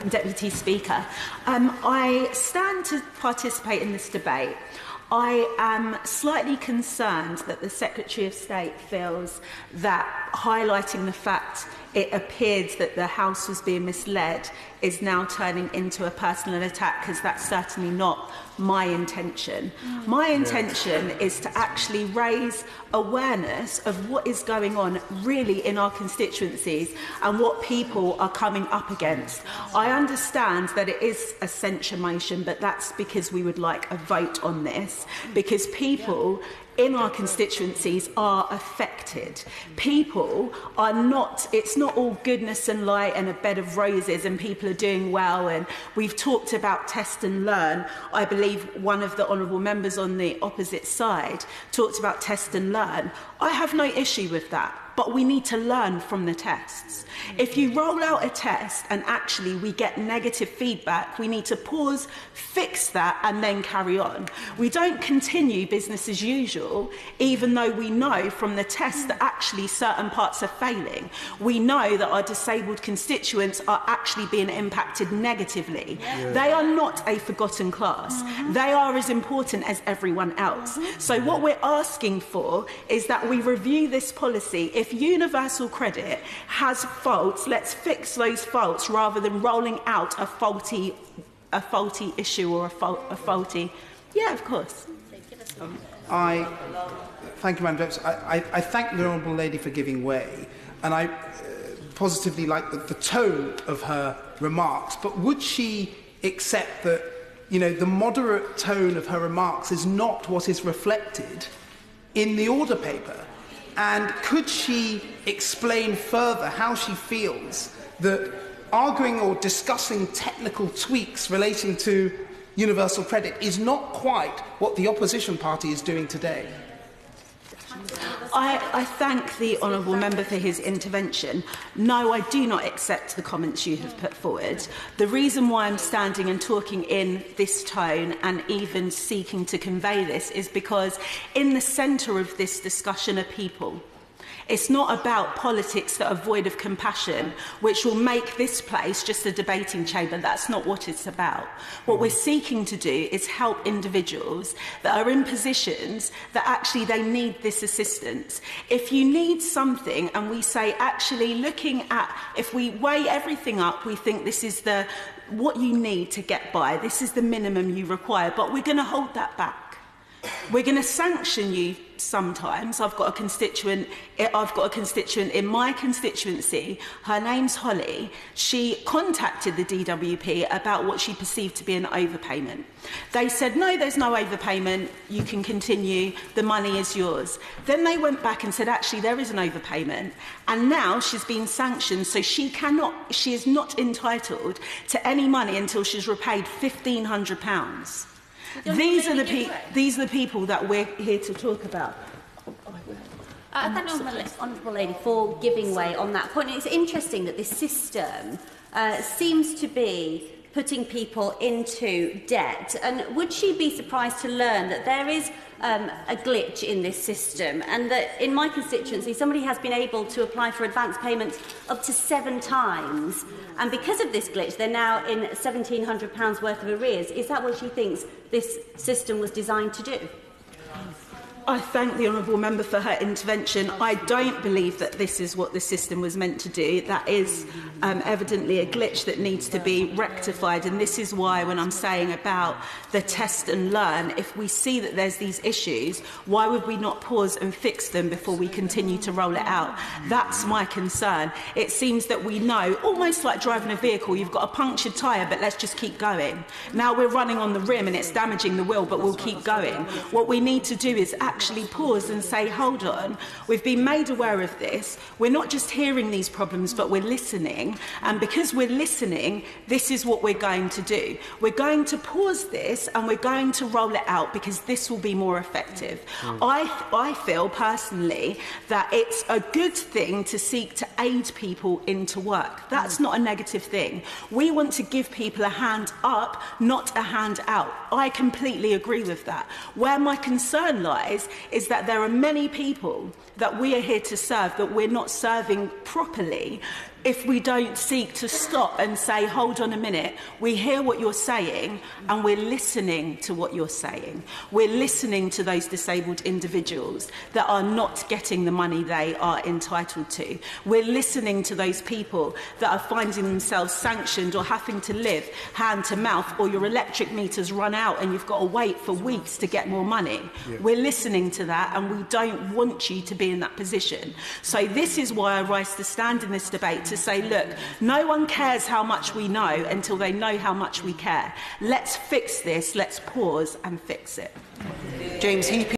Deputy Speaker. I stand to participate in this debate. I am slightly concerned that the Secretary of State feels that highlighting the fact it appeared that the House was being misled is now turning into a personal attack, because that's certainly not my intention. My intention is to actually raise awareness of what is going on really in our constituencies and what people are coming up against. I understand that it is a censure motion, but that's because we would like a vote on this, because people in our constituencies are affected. People are not, it's not all goodness and light and a bed of roses and people are doing well, and we've talked about test and learn. I believe one of the honourable members on the opposite side talked about test and learn. I have no issue with that, but we need to learn from the tests. If you roll out a test and actually we get negative feedback, we need to pause, fix that, and then carry on. We don't continue business as usual, even though we know from the tests that actually certain parts are failing. We know that our disabled constituents are actually being impacted negatively. They are not a forgotten class. They are as important as everyone else. So what we're asking for is that we review this policy. If universal credit has faults, let's fix those faults rather than rolling out a faulty issue or a faulty. Yeah, of course. Thank you, Madam Deputy. I thank the Honourable Lady for giving way, and I positively like the tone of her remarks. But would she accept that, you know, the moderate tone of her remarks is not what is reflected in the order paper? And could she explain further how she feels that arguing or discussing technical tweaks relating to universal credit is not quite what the opposition party is doing today? I thank the honourable member for his intervention. No, I do not accept the comments you have put forward. The reason why I'm standing and talking in this tone and even seeking to convey this is because in the centre of this discussion are people. It's not about politics that are void of compassion, which will make this place just a debating chamber. That's not what it's about. What we're seeking to do is help individuals that are in positions that actually they need this assistance. If you need something and we say, actually looking at, if we weigh everything up, we think this is what you need to get by, this is the minimum you require, but we're going to hold that back. We're going to sanction you sometimes. I've got a constituent in my constituency. Her name's Holly. She contacted the DWP about what she perceived to be an overpayment. They said, no, there's no overpayment. You can continue. The money is yours. Then they went back and said, actually, there is an overpayment. And now she's been sanctioned, so she is not entitled to any money until she's repaid £1,500. These are the people that we're here to talk about. I thank the Honourable Lady for giving way on that point. It's interesting that this system seems to be putting people into debt. And would she be surprised to learn that there is a glitch in this system, and that in my constituency somebody has been able to apply for advance payments up to 7 times, and because of this glitch they're now in £1,700 worth of arrears? Is that what she thinks this system was designed to do? I thank the honourable member for her intervention. I don't believe that this is what the system was meant to do. That is evidently a glitch that needs to be rectified, and this is why when I'm saying about the test and learn, if we see that there's these issues, why would we not pause and fix them before we continue to roll it out? That's my concern. It seems that we know, almost like driving a vehicle, you've got a punctured tyre, but let's just keep going. Now we're running on the rim and it's damaging the wheel, but we'll keep going. What we need to do is actually pause and say, hold on, we've been made aware of this. We're not just hearing these problems, but we're listening. And because we're listening, this is what we're going to do. We're going to pause this and we're going to roll it out because this will be more effective. I feel personally that it's a good thing to seek to aid people into work. That's not a negative thing. We want to give people a hand up, not a hand out. I completely agree with that. Where my concern lies is that there are many people that we are here to serve that we're not serving properly if we don't seek to stop and say, hold on a minute, we hear what you're saying and we're listening to what you're saying. We're listening to those disabled individuals that are not getting the money they are entitled to. We're listening to those people that are finding themselves sanctioned or having to live hand to mouth, or your electric meters run out and you've got to wait for weeks to get more money. Yeah. We're listening to that, and we don't want you to be in that position. So this is why I rise to stand in this debate to say, look, no one cares how much we know until they know how much we care. Let's fix this, let's pause and fix it. James Heape.